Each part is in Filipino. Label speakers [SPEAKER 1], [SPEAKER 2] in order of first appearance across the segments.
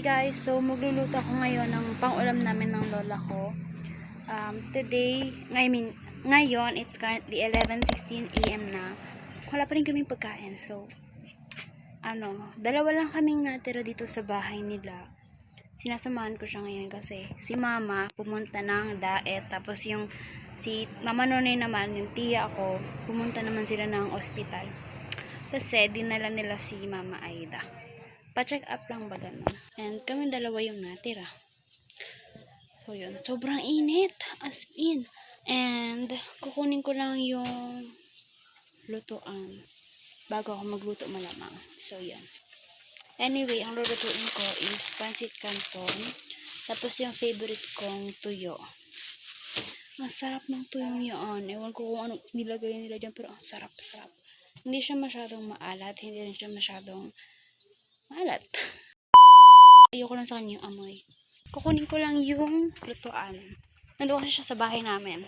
[SPEAKER 1] Hey guys, so magluluto ako ngayon ng pang-ulam namin ng lola ko. Ngayon, it's currently 11:16 AM na. Wala pa rin kaming pagkain. So, dalawa lang kaming natira dito sa bahay nila. Sinasamahan ko siya ngayon kasi si mama pumunta ng daet. Tapos si mama Nonoy naman, yung tiya ko, pumunta naman sila ng ospital. Kasi dinala nila si Mama Aida. Pa-check up lang ba ganun. And kami dalawa yung natira. So yun, sobrang init. As in. And kukunin ko lang yung lutuan bago ako magluto malamang. So yun. Anyway, ang lulutuin ko is pancit canton. Tapos yung favorite kong tuyo. Ang sarap ng tuyong yun. Ewan ko kung ano nilagay nila dyan, pero ang sarap-sarap. Hindi siya masyadong maalat. Hindi rin siya masyadong maalat. Ayoko lang sa kanya yung amoy. Kukunin ko lang yung lutuan. Nandun kasi siya sa bahay namin.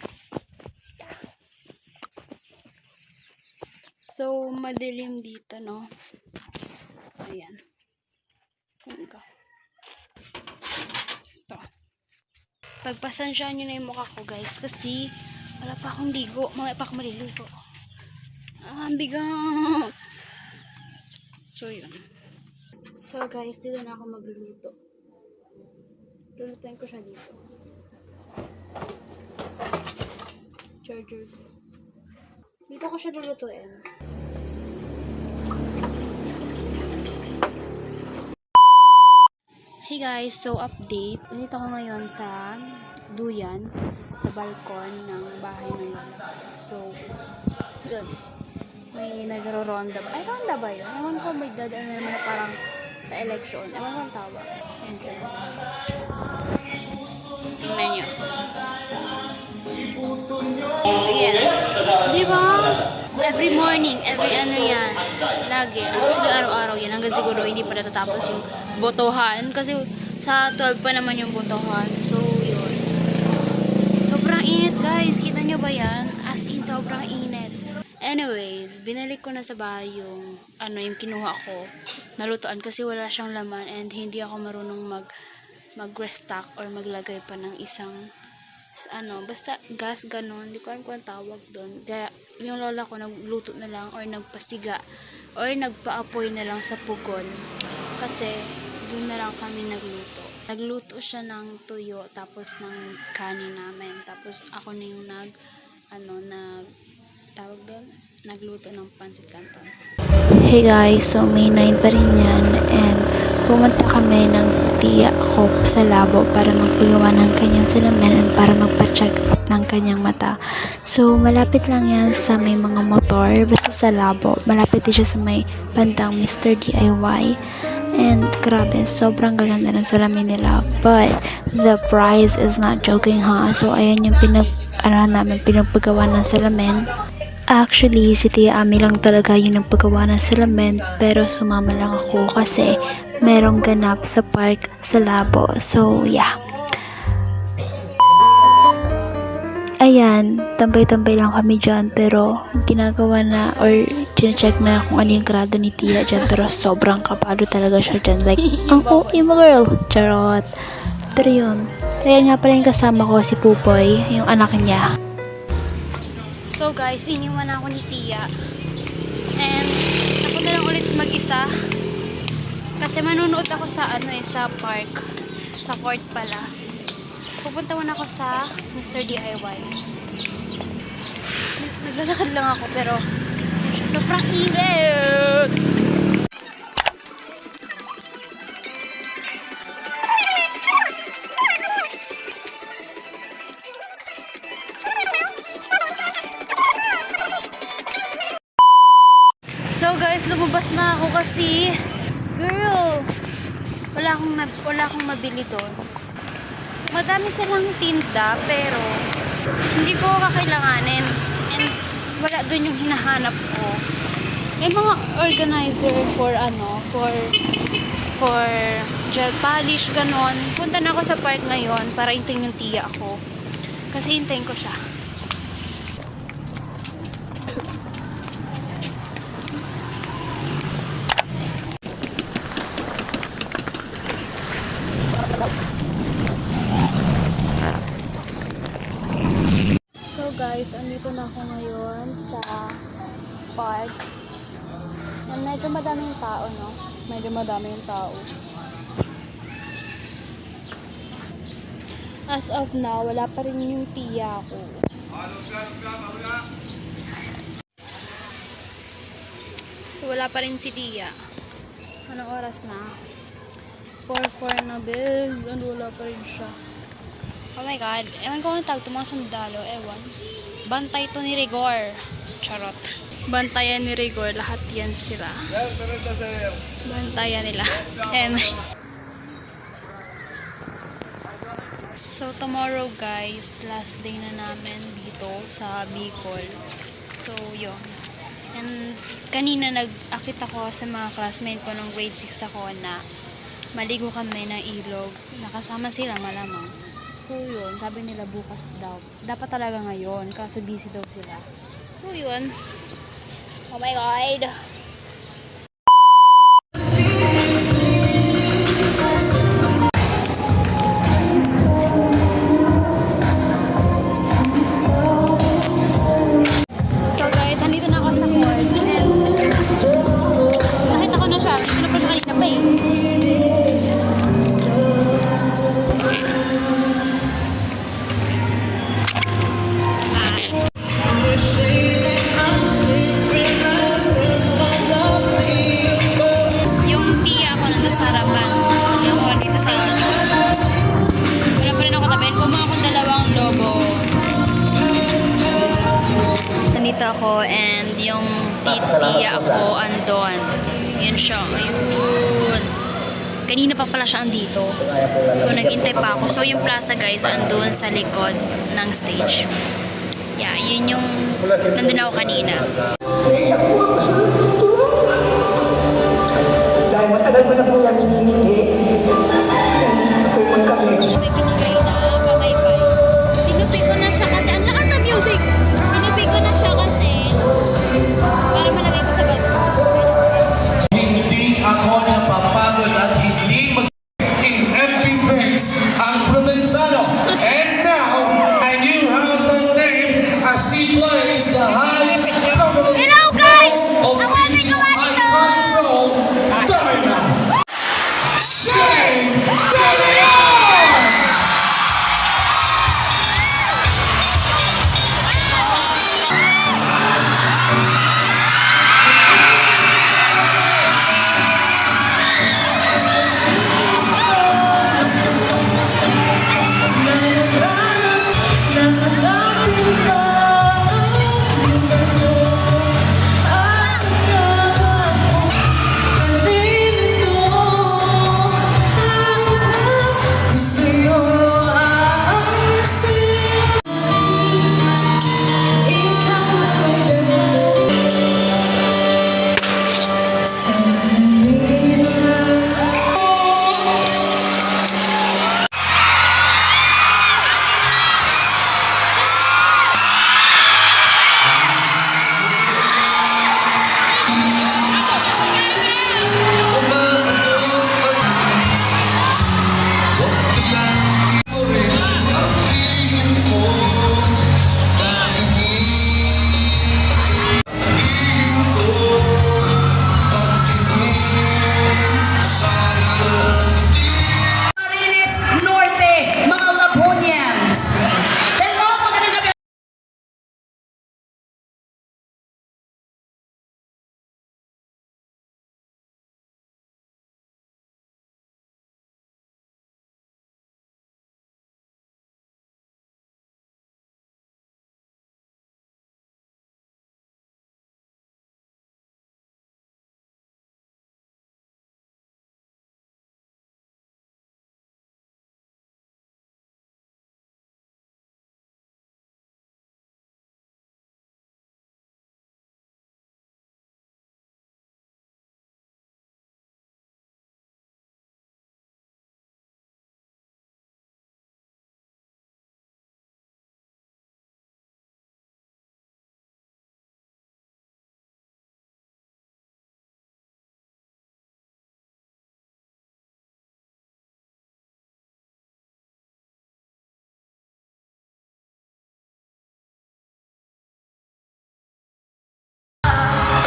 [SPEAKER 1] So, madilim dito, no? Ayan. Kunin ko. Ito. Pagpasensyaan nyo na yung mukha ko, guys. Kasi, wala pa akong ligo. Mamaya pa ako maliligo. Ang bigat. So, yun. So, guys, dito na ako magluluto. Lulutuin ko siya dito. Charger. Dito ko siya lulutuin. Hey guys, so update. Dito ako ngayon sa duyan, sa balkon ng bahay ng lola. So, yun. May nagro-ronda. Ay, ronda ba yun? Ewan ko, may dadaan na naman na parang sa election. Ewan ko ang tawag. Tingnan nyo. Ayan. Di ba? Every morning, every ano yan. Lagi. Actually, araw-araw yan. Hanggang siguro hindi pa natatapos yung botohan. Kasi sa 12 pa naman yung botohan. So, yun. Sobrang init, guys. Kita nyo ba yan? As in, sobrang init. Anyways, binalik ko na sa bahay yung yung kinuha ko. Nalutuan kasi wala siyang laman and hindi ako marunong mag-restock or maglagay pa ng isang basta gas ganon. Hindi ko alam kung ang tawag doon. Kaya yung lola ko nagluto na lang or nagpasiga or nagpaapoy na lang sa pugon. Kasi doon na lang kami nagluto. Nagluto siya ng tuyo tapos ng kanin namin. Tapos ako na yung nagluto ng pancit canton.
[SPEAKER 2] Hey guys, so May 9 pa rin yan and pumunta kami ng tiya ko sa labo para magpagawa ng kanyang salamin and para magpa-check up ng kanyang mata. So malapit lang yan sa may mga motor, basta sa labo. Malapit din siya sa may bandang Mr. DIY. And grabe, sobrang gaganda ng salamin nila. But the price is not joking, ha? So ayan yung pinagpagawa ng salamin. Actually, si Tia Ami lang talaga yung nagpagawa ng salamin, pero sumama lang ako kasi merong ganap sa park sa Labo. So, yeah. Ayan, tambay-tambay lang kami dyan, pero ginagawa na or check na kung ano yung grado ni Tia dyan, pero sobrang kapado talaga siya dyan. Like, ang OA mo girl! Charot! Pero yun, kaya nga pala yung kasama ko si Pupoy, yung anak niya.
[SPEAKER 1] So guys, iniwan ako ni Tia. And ako na lang ulit mag-isa. Kasi manunood ako sa sa park. Sa court pala. Pupunta muna ako sa Mr. DIY. Naglalakad lang ako pero sobrang init. So guys, lumabas na ako kasi girl, wala akong mabili doon. Madami silang tinda pero hindi ko kakailanganin and wala doon yung hinahanap ko. May mga organizer for for gel polish ganon. Punta na ako sa park ngayon para hintayin yung tiya ako. Kasi hintayin ko siya. guys, andito na ako ngayon sa park. And medyo madaming tao, no? Medyo madaming tao. As of now, wala pa rin yung tiya ko. So, wala pa rin si tiya. Anong oras na? 4:04 na, biz. Ano, wala pa rin siya. Oh my God. Ewan ko ang tag ito, mga sundalo. Ewan. Bantay to ni Rigor. Charot. Bantayan ni Rigor. Lahat yan sila. Bantayan nila. And so, tomorrow guys, last day na namin dito sa Bicol. So, yun. And kanina nag-akit ako sa mga classmates ko nung grade 6 ako na maligo kami ng ilog. Nakasama sila malamang. So, yun. Sabi nila bukas daw. Dapat talaga ngayon kasi busy daw sila. So, yun. Oh my God! So guys, nandito na ako sa court and nakita ko na siya. Nandito na pa siya kanina pa eh. Yung tiya ko nandun sa harapan. Ako dito sa ano. Wala pa rin ako tabi. Kuma akong dalawang lobo. Nandito ako and yung tiya ko andon. Yun siya. Ayun. Kanina pa pala siya andito. So nag-intay pa ako. So yung plaza guys andun sa likod ng stage. Yeah, yun yung nandun ako kanina.
[SPEAKER 3] Dahil matagal ko na po yan mininiti. Yan po yung magkamit.
[SPEAKER 1] May binigay na pamaypay. Tinupi ko na siya kasi, ang lakas ng music! Tinupi ko na siya kasi para malagay ko sa bag.
[SPEAKER 4] Hindi ako napapagod at hindi in every place ang Provenzano. And now, a new household name as she plays the high confidence.
[SPEAKER 1] Hello guys!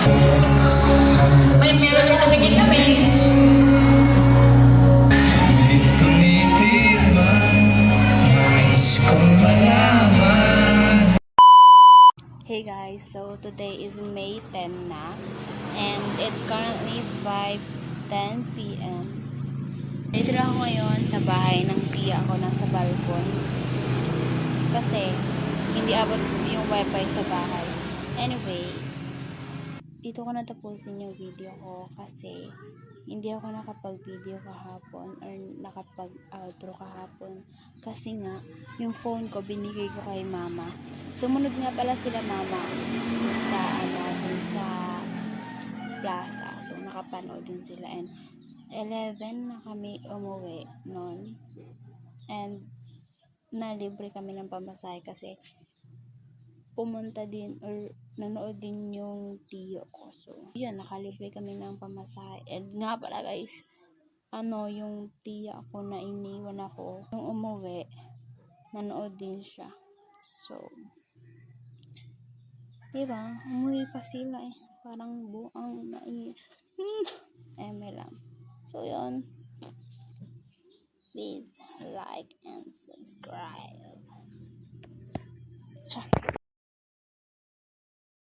[SPEAKER 3] May meron siya nakikita kami.
[SPEAKER 4] Tumitin man, nais kong malaman.
[SPEAKER 1] Hey guys, so today is May 10 na and it's currently 5:10 p.m. Dito na ako ngayon sa bahay ng tiya ko, nasa balkon kasi hindi abot yung wifi sa bahay. Anyway, dito ko natapusin yung video ko kasi hindi ako nakapag-video kahapon or nakapag-outro kahapon kasi nga yung phone ko binigay ko kay mama. Sumunod nga pala sila mama sa dun sa plaza. So nakapanood din sila and 11 na kami umuwi noon. And nalibre kami ng pamasahe kasi pumunta din or nanood din yung tiyo ko. So, yun, nakalibre kami ng pamasahe. And nga pala guys, yung tiya ko na iniwan ako, nung umuwi, nanood din siya. So, diba? Umuwi pa sila eh. Parang buang eme lang. So, yun. Please like and subscribe. Ciao.